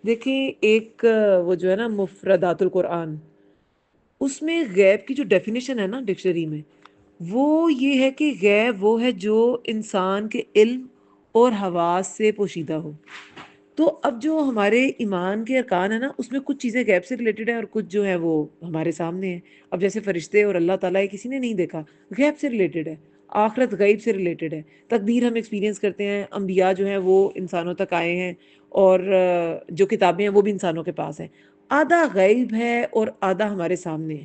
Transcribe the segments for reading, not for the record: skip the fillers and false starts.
دیکھیں ایک وہ جو ہے نا مفردات القرآن، اس میں غیب کی جو ڈیفینیشن ہے نا ڈکشنری میں، وہ یہ ہے کہ غیب وہ ہے جو انسان کے علم اور حواس سے پوشیدہ ہو۔ تو اب جو ہمارے ایمان کے ارکان ہیں نا، اس میں کچھ چیزیں غیب سے ریلیٹڈ ہیں اور کچھ جو ہیں وہ ہمارے سامنے ہیں۔ اب جیسے فرشتے اور اللہ تعالیٰ کسی نے نہیں دیکھا، غیب سے ریلیٹڈ ہے۔ آخرت غیب سے ریلیٹڈ ہے۔ تقدیر ہم ایکسپیرینس کرتے ہیں، انبیاء جو ہیں وہ انسانوں تک آئے ہیں، اور جو کتابیں ہیں وہ بھی انسانوں کے پاس ہیں۔ آدھا غیب ہے اور آدھا ہمارے سامنے ہے۔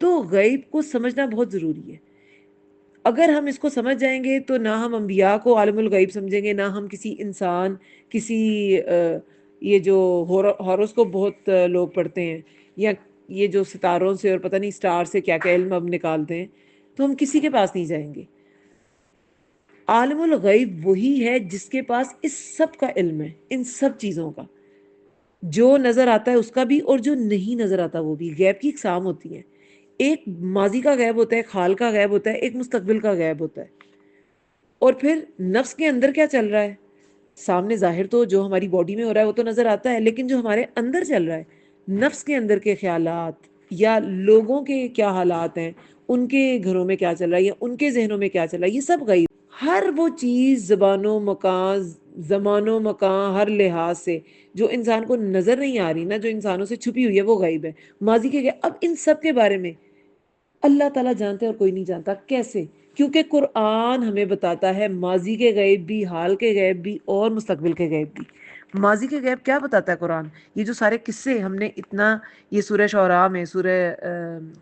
تو غیب کو سمجھنا بہت ضروری ہے۔ اگر ہم اس کو سمجھ جائیں گے تو نہ ہم انبیاء کو عالم الغیب سمجھیں گے، نہ ہم کسی انسان، کسی یہ جو ہاروسکوپ بہت لوگ پڑھتے ہیں، یا یہ جو ستاروں سے اور پتہ نہیں سٹار سے کیا کیا علم اب نکالتے ہیں، تو ہم کسی کے پاس نہیں جائیں گے۔ عالم الغیب وہی ہے جس کے پاس اس سب کا علم ہے، ان سب چیزوں کا، جو نظر آتا ہے اس کا بھی اور جو نہیں نظر آتا وہ بھی۔ غیب کی اقسام ہوتی ہیں، ایک ماضی کا غیب ہوتا ہے، ایک حال کا غیب ہوتا ہے، ایک مستقبل کا غیب ہوتا ہے۔ اور پھر نفس کے اندر کیا چل رہا ہے، سامنے ظاہر تو جو ہماری باڈی میں ہو رہا ہے وہ تو نظر آتا ہے، لیکن جو ہمارے اندر چل رہا ہے، نفس کے اندر کے خیالات، یا لوگوں کے کیا حالات ہیں، ان کے گھروں میں کیا چل رہا ہے، یا ان کے ذہنوں میں کیا چل رہا ہے، یہ سب غیب۔ ہر وہ چیز زبان و مکان، زمان و مکان، ہر لحاظ سے جو انسان کو نظر نہیں آ رہی نا، جو انسانوں سے چھپی ہوئی ہے، وہ غیب ہے۔ ماضی کے غیب، اب ان سب کے بارے میں اللہ تعالیٰ جانتے ہیں اور کوئی نہیں جانتا۔ کیسے؟ کیونکہ قرآن ہمیں بتاتا ہے ماضی کے غیب بھی، حال کے غیب بھی، اور مستقبل کے غیب بھی۔ ماضی کے غیب کیا بتاتا ہے قرآن؟ یہ جو سارے قصے ہم نے اتنا، یہ سورہ شعراء میں، سورہ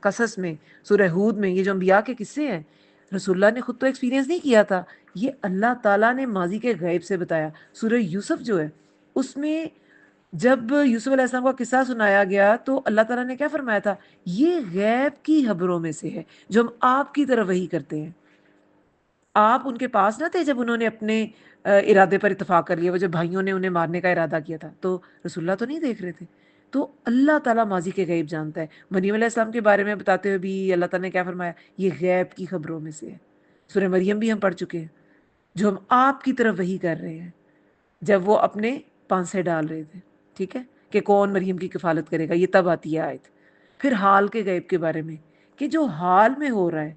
قصص میں، سورہ ہود میں، یہ جو انبیاء کے قصے ہیں، رسول اللہ نے خود تو ایکسپیرینس نہیں کیا تھا، یہ اللہ تعالیٰ نے ماضی کے غیب سے بتایا۔ سورہ یوسف جو ہے، اس میں جب یوسف علیہ السلام کا قصہ سنایا گیا تو اللہ تعالیٰ نے کیا فرمایا تھا؟ یہ غیب کی خبروں میں سے ہے جو ہم آپ کی طرف وحی کرتے ہیں۔ آپ ان کے پاس نہ تھے جب انہوں نے اپنے ارادے پر اتفاق کر لیا، وہ جب بھائیوں نے انہیں مارنے کا ارادہ کیا تھا، تو رسول اللہ تو نہیں دیکھ رہے تھے۔ تو اللہ تعالیٰ ماضی کے غیب جانتا ہے۔ مریم علیہ السلام کے بارے میں بتاتے ہوئے بھی اللہ تعالیٰ نے کیا فرمایا؟ یہ غیب کی خبروں میں سے ہے۔ سورہ مریم بھی ہم پڑھ چکے ہیں، جو ہم آپ کی طرف وحی کر رہے ہیں، جب وہ اپنے پانسے ڈال رہے تھے، ٹھیک ہے، کہ کون مریم کی کفالت کرے گا، یہ تب آتی ہے آیت۔ پھر حال کے غیب کے بارے میں، کہ جو حال میں ہو رہا ہے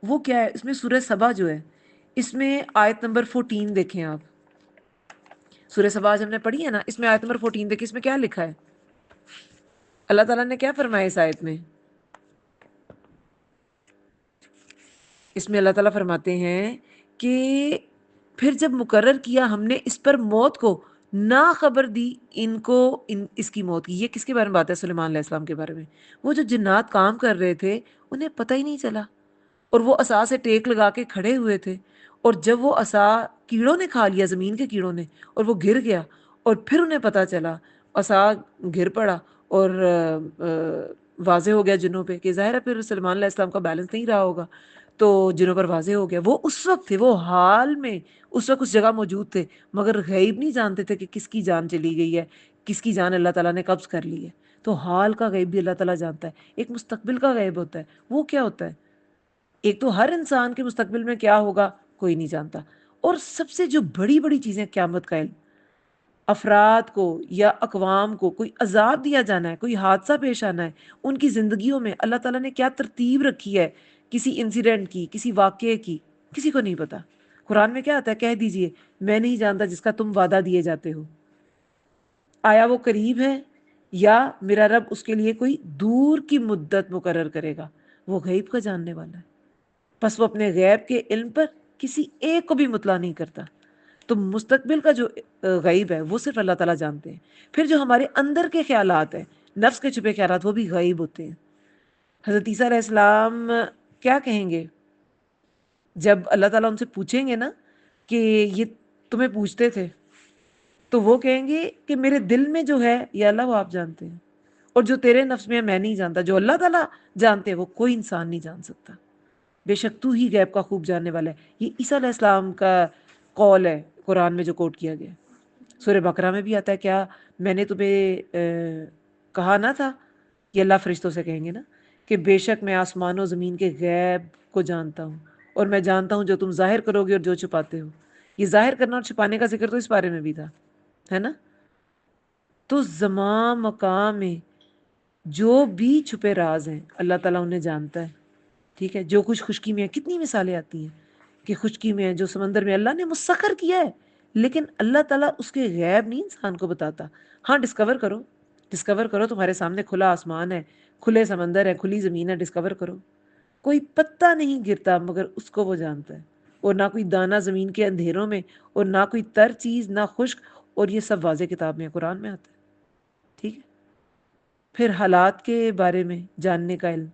وہ کیا ہے؟ اس میں سورہ سبا جو ہے، اس میں آیت نمبر 14 دیکھیں آپ۔ سورہ سبا آج ہم نے پڑھی ہے نا، اس میں آیت نمبر 14 دیکھیں، اس میں کیا لکھا ہے؟ اللہ تعالیٰ نے کیا فرمایا اس آیت میں؟ اس میں اللہ تعالیٰ فرماتے ہیں کہ پھر جب مقرر کیا ہم نے اس پر موت کو، نہ خبر دی ان کو اس کی موت کی۔ یہ کس کے بارے میں بات ہے؟ سلیمان علیہ السلام کے بارے میں۔ وہ جو جنات کام کر رہے تھے انہیں پتہ ہی نہیں چلا، اور وہ عصا سے ٹیک لگا کے کھڑے ہوئے تھے، اور جب وہ عصا کیڑوں نے کھا لیا، زمین کے کیڑوں نے، اور وہ گر گیا، اور پھر انہیں پتہ چلا، عصا گر پڑا اور واضح ہو گیا جنوں پہ، کہ ظاہر ہے پھر سلیمان علیہ السلام کا بیلنس نہیں رہا ہوگا، تو جنوں پر واضح ہو گیا۔ وہ اس وقت تھے، وہ حال میں اس وقت اس جگہ موجود تھے، مگر غیب نہیں جانتے تھے کہ کس کی جان چلی گئی ہے، کس کی جان اللہ تعالیٰ نے قبض کر لی ہے۔ تو حال کا غیب بھی اللہ تعالیٰ جانتا ہے۔ ایک مستقبل کا غیب ہوتا ہے، وہ کیا ہوتا ہے؟ ایک تو ہر انسان کے مستقبل میں کیا ہوگا کوئی نہیں جانتا، اور سب سے جو بڑی بڑی چیزیں، قیامت کا علم، افراد کو یا اقوام کو کوئی عذاب دیا جانا ہے، کوئی حادثہ پیش آنا ہے، ان کی زندگیوں میں اللہ تعالیٰ نے کیا ترتیب رکھی ہے، کسی انسیڈنٹ کی، کسی واقعے کی، کسی کو نہیں پتا۔ قرآن میں کیا آتا ہے؟ کہہ دیجئے میں نہیں جانتا جس کا تم وعدہ دیے جاتے ہو، آیا وہ قریب ہے یا میرا رب اس کے لیے کوئی دور کی مدت مقرر کرے گا؟ وہ غیب کا جاننے والا ہے، پس وہ اپنے غیب کے علم پر کسی ایک کو بھی مطلع نہیں کرتا۔ تو مستقبل کا جو غیب ہے وہ صرف اللہ تعالیٰ جانتے ہیں۔ پھر جو ہمارے اندر کے خیالات ہیں، نفس کے چھپے خیالات، وہ بھی غیب ہوتے ہیں۔ حضرت عیسیٰ علیہ السلام کیا کہیں گے جب اللہ تعالیٰ ان سے پوچھیں گے نا کہ یہ تمہیں پوچھتے تھے، تو وہ کہیں گے کہ میرے دل میں جو ہے یا اللہ وہ آپ جانتے ہیں، اور جو تیرے نفس میں ہے میں نہیں جانتا، جو اللہ تعالیٰ جانتے ہیں وہ کوئی انسان نہیں جان سکتا۔ بے شک تو ہی غیب کا خوب جاننے والا ہے۔ یہ عیسیٰ علیہ السلام کا قول ہے قرآن میں جو کوٹ کیا گیا۔ سورہ بقرہ میں بھی آتا ہے، کیا میں نے تمہیں کہا نہ تھا، یہ اللہ فرشتوں سے کہیں گے نا، کہ بے شک میں آسمان و زمین کے غیب کو جانتا ہوں، اور میں جانتا ہوں جو تم ظاہر کرو گے اور جو چھپاتے ہو۔ یہ ظاہر کرنا اور چھپانے کا ذکر تو اس بارے میں بھی تھا، ہے نا؟ تو زمان مقام میں جو بھی چھپے راز ہیں اللہ تعالیٰ انہیں جانتا ہے. ٹھیک ہے، جو کچھ خشکی میں ہے، کتنی مثالیں آتی ہیں کہ خشکی میں ہے، جو سمندر میں اللہ نے مسخر کیا ہے، لیکن اللہ تعالیٰ اس کے غیب نہیں انسان کو بتاتا. ہاں ڈسکور کرو، ڈسکور کرو، تمہارے سامنے کھلا آسمان ہے، کھلے سمندر ہے، کھلی زمین ہے، ڈسکور کرو. کوئی پتا نہیں گرتا مگر اس کو وہ جانتا ہے، اور نہ کوئی دانہ زمین کے اندھیروں میں، اور نہ کوئی تر چیز، نہ خشک، اور یہ سب واضح کتاب میں قرآن میں آتا ہے. ٹھیک ہے. پھر حالات کے بارے میں جاننے کا علم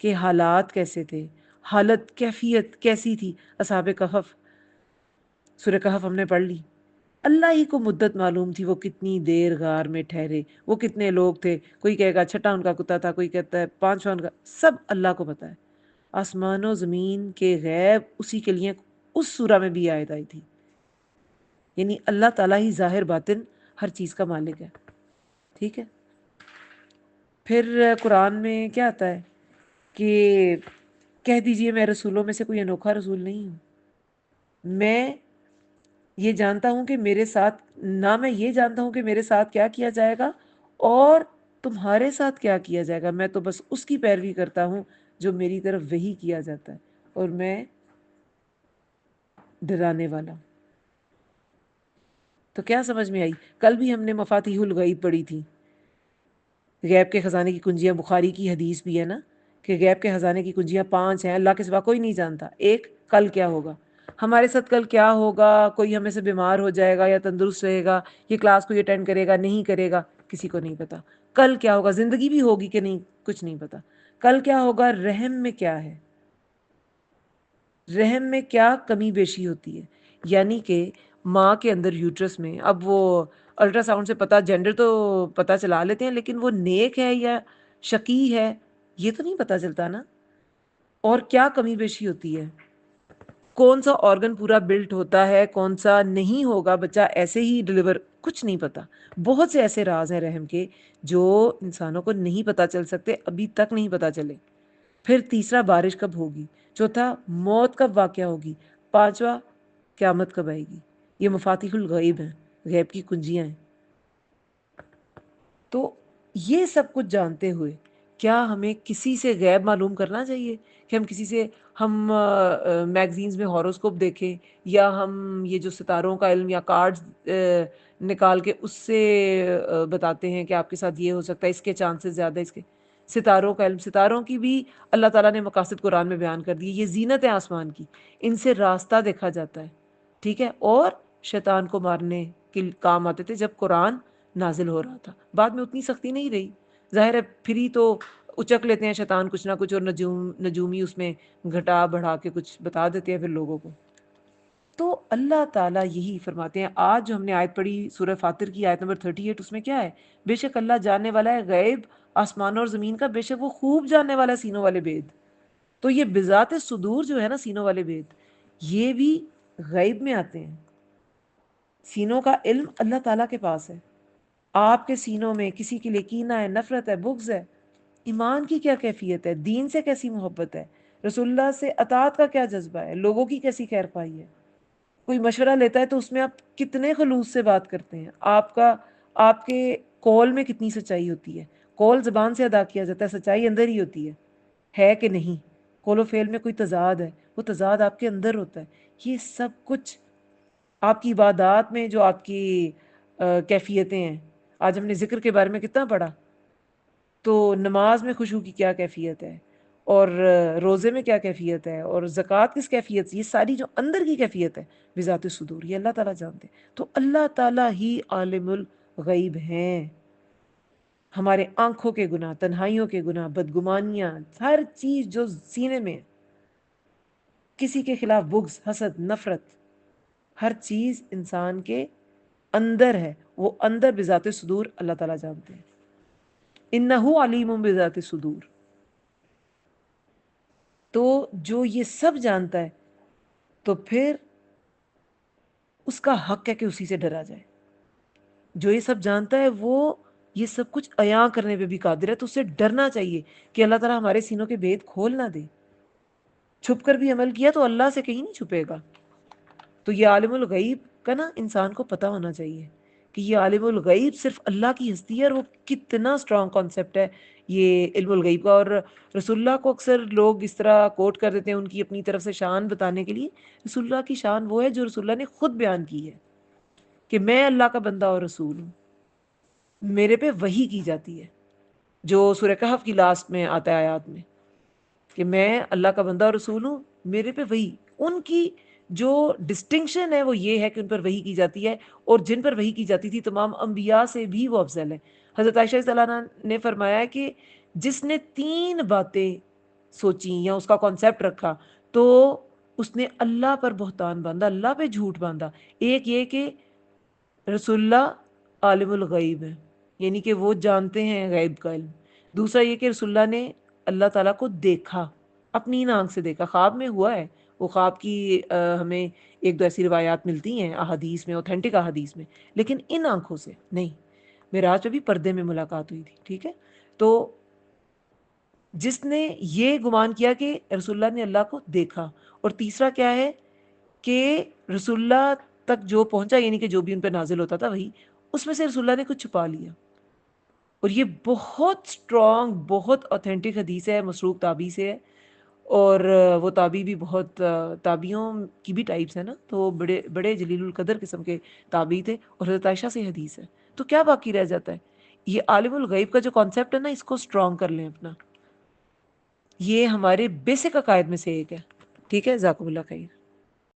کہ حالات کیسے تھے، حالت کیفیت کیسی تھی اصحاب کہف. سورہ کہف ہم نے پڑھ لی. اللہ ہی کو مدت معلوم تھی وہ کتنی دیر غار میں ٹھہرے، وہ کتنے لوگ تھے. کوئی کہے گا چھٹا ان کا کتا تھا، کوئی کہتا ہے پانچواں ان کا. سب اللہ کو پتا ہے. آسمان و زمین کے غیب اسی کے لیے اس سورہ میں بھی آیت آئی تھی. یعنی اللہ تعالیٰ ہی ظاہر باطن ہر چیز کا مالک ہے. ٹھیک ہے. پھر قرآن میں کیا آتا ہے کہ کہہ دیجئے میں رسولوں میں سے کوئی انوکھا رسول نہیں ہوں. میں یہ جانتا ہوں کہ میرے ساتھ، نہ میں یہ جانتا ہوں کہ میرے ساتھ کیا کیا جائے گا اور تمہارے ساتھ کیا کیا جائے گا. میں تو بس اس کی پیروی کرتا ہوں جو میری طرف وحی کیا جاتا ہے، اور میں ڈرانے والا. تو کیا سمجھ میں آئی؟ کل بھی ہم نے مفاتیح الغیب پڑھی تھی. غیب کے خزانے کی کنجیاں، بخاری کی حدیث بھی ہے نا کہ غیب کے خزانے کی کنجیاں 5 ہیں، اللہ کے سوا کوئی نہیں جانتا. ایک، کل کیا ہوگا. ہمارے ساتھ کل کیا ہوگا، کوئی ہمیں سے بیمار ہو جائے گا یا تندرست رہے گا، یہ کلاس کو اٹینڈ کرے گا نہیں کرے گا، کسی کو نہیں پتا. کل کیا ہوگا، زندگی بھی ہوگی کہ نہیں، کچھ نہیں پتا. کل کیا ہوگا، رحم میں کیا ہے، رحم میں کیا کمی بیشی ہوتی ہے. یعنی کہ ماں کے اندر یوٹرس میں، اب وہ الٹرا ساؤنڈ سے پتہ جینڈر تو پتہ چلا لیتے ہیں، لیکن وہ نیک ہے یا شقی ہے یہ تو نہیں پتہ چلتا نا. اور کیا کمی بیشی ہوتی ہے، کون سا آرگن پورا بلٹ ہوتا ہے، کون سا نہیں ہوگا، بچہ ایسے ہی ڈلیور، کچھ نہیں پتا. بہت سے ایسے راز ہیں رحم کے جو انسانوں کو نہیں پتہ چل سکتے، ابھی تک نہیں پتہ چلے. پھر تیسرا، بارش کب ہوگی. چوتھا، موت کب واقع ہوگی. پانچواں، قیامت کب آئے گی. یہ مفاتیح الغیب ہیں، غیب کی کنجیاں ہیں. تو یہ سب کچھ جانتے ہوئے کیا ہمیں کسی سے غیب معلوم کرنا چاہیے کہ ہم کسی سے، ہم میگزینز میں ہاروسکوپ دیکھیں، یا ہم یہ جو ستاروں کا علم یا کارڈز نکال کے اس سے بتاتے ہیں کہ آپ کے ساتھ یہ ہو سکتا ہے، اس کے چانسز زیادہ، اس کے. ستاروں کا علم، ستاروں کی بھی اللہ تعالیٰ نے مقاصد قرآن میں بیان کر دی. یہ زینت ہے آسمان کی، ان سے راستہ دیکھا جاتا ہے. ٹھیک ہے. اور شیطان کو مارنے کے کام آتے تھے جب قرآن نازل ہو رہا تھا. بعد میں اتنی سختی نہیں رہی، ظاہر ہے پھر ہی تو اچک لیتے ہیں شیطان کچھ نہ کچھ، اور نجومی اس میں گھٹا بڑھا کے کچھ بتا دیتے ہیں پھر لوگوں کو. تو اللہ تعالیٰ یہی فرماتے ہیں. آج جو ہم نے آیت پڑھی سورہ فاطر کی آیت نمبر 38، اس میں کیا ہے، بے شک اللہ جاننے والا ہے غیب آسمانوں اور زمین کا، بے شک وہ خوب جاننے والا ہے سینوں والے بید. تو یہ بذات صدور جو ہے نا، سینوں والے بید، یہ بھی غیب میں آتے ہیں. سینوں کا علم اللہ تعالیٰ کے پاس ہے. آپ کے سینوں میں کسی کے لیے کینہ ہے، نفرت ہے، بغض ہے، ایمان کی کیا کیفیت ہے، دین سے کیسی محبت ہے، رسول اللہ سے اطاعت کا کیا جذبہ ہے، لوگوں کی کیسی خیر خواہی ہے. کوئی مشورہ لیتا ہے تو اس میں آپ کتنے خلوص سے بات کرتے ہیں، آپ کے قول میں کتنی سچائی ہوتی ہے. قول زبان سے ادا کیا جاتا ہے، سچائی اندر ہی ہوتی ہے کہ نہیں. قول و فعل میں کوئی تضاد ہے، وہ تضاد آپ کے اندر ہوتا ہے. یہ سب کچھ آپ کی عبادات میں جو آپ کی کیفیتیں ہیں. آج ہم نے ذکر کے بارے میں کتنا پڑھا، تو نماز میں خشوع کی کیا کیفیت ہے، اور روزے میں کیا کیفیت ہے، اور زکوٰۃ کس کیفیت سے، یہ ساری جو اندر کی کیفیت ہے بذات صدور، یہ اللہ تعالیٰ جانتے ہیں. تو اللہ تعالیٰ ہی عالم الغیب ہیں. ہمارے آنکھوں کے گناہ، تنہائیوں کے گناہ، بدگمانیاں، ہر چیز جو سینے میں، کسی کے خلاف بغض، حسد، نفرت، ہر چیز انسان کے اندر ہے، وہ اندر بذات صدور اللہ تعالیٰ جانتے ہیں. انہو علیم بذات صدور. تو جو یہ سب جانتا ہے تو پھر اس کا حق ہے کہ اسی سے ڈرا جائے. جو یہ سب جانتا ہے وہ یہ سب کچھ عیاں کرنے پہ بھی قادر ہے، تو اسے ڈرنا چاہیے کہ اللہ تعالیٰ ہمارے سینوں کے بید کھول نہ دے. چھپ کر بھی عمل کیا تو اللہ سے کہیں نہیں چھپے گا. تو یہ عالم الغیب کا نا انسان کو پتہ ہونا چاہیے کہ یہ عالم الغیب صرف اللہ کی ہستی ہے، اور وہ کتنا اسٹرانگ کانسیپٹ ہے یہ علم الغیب کا. اور رسول اللہ کو اکثر لوگ اس طرح کوٹ کر دیتے ہیں ان کی اپنی طرف سے شان بتانے کے لیے. رسول اللہ کی شان وہ ہے جو رسول اللہ نے خود بیان کی ہے کہ میں اللہ کا بندہ اور رسول ہوں، میرے پہ وحی کی جاتی ہے، جو سورہ کہف کی لاسٹ میں آتا ہے آیات میں کہ میں اللہ کا بندہ اور رسول ہوں، میرے پہ وحی. ان کی جو ڈسٹنکشن ہے وہ یہ ہے کہ ان پر وحی کی جاتی ہے، اور جن پر وحی کی جاتی تھی تمام انبیاء سے بھی وہ افضل ہے. حضرت عائشہ رضی اللہ عنہا نے فرمایا ہے کہ جس نے 3 باتیں سوچیں یا اس کا کانسیپٹ رکھا تو اس نے اللہ پر بہتان باندھا، اللہ پہ جھوٹ باندھا. ایک یہ کہ رسول اللہ عالم الغیب ہے، یعنی کہ وہ جانتے ہیں غیب کا علم. دوسرا یہ کہ رسول اللہ نے اللہ تعالیٰ کو دیکھا، اپنی آنکھ سے دیکھا، خواب میں ہوا ہے. وہ خواب کی ہمیں ایک دو ایسی روایات ملتی ہیں احادیث میں، اوتھینٹک احادیث میں، لیکن ان آنکھوں سے نہیں. معراج پہ بھی پردے میں ملاقات ہوئی تھی. ٹھیک ہے، تو جس نے یہ گمان کیا کہ رسول اللہ نے اللہ کو دیکھا. اور تیسرا کیا ہے کہ رسول اللہ تک جو پہنچا، یعنی کہ جو بھی ان پہ نازل ہوتا تھا وہی، اس میں سے رسول اللہ نے کچھ چھپا لیا. اور یہ بہت اسٹرانگ، بہت اوتھینٹک حدیث ہے، مسروق تابعی سے ہے. اور وہ تابعی بھی بہت تابعیوں کی بھی ٹائپس ہیں نا، تو وہ بڑے بڑے جلیل القدر قسم کے تابعی تھے. اور حضرت عائشہ سے حدیث ہے. تو کیا باقی رہ جاتا ہے؟ یہ عالم الغیب کا جو کانسیپٹ ہے نا، اس کو اسٹرانگ کر لیں اپنا. یہ ہمارے بیسک عقائد میں سے ایک ہے. ٹھیک ہے، جزاکم اللہ خیر.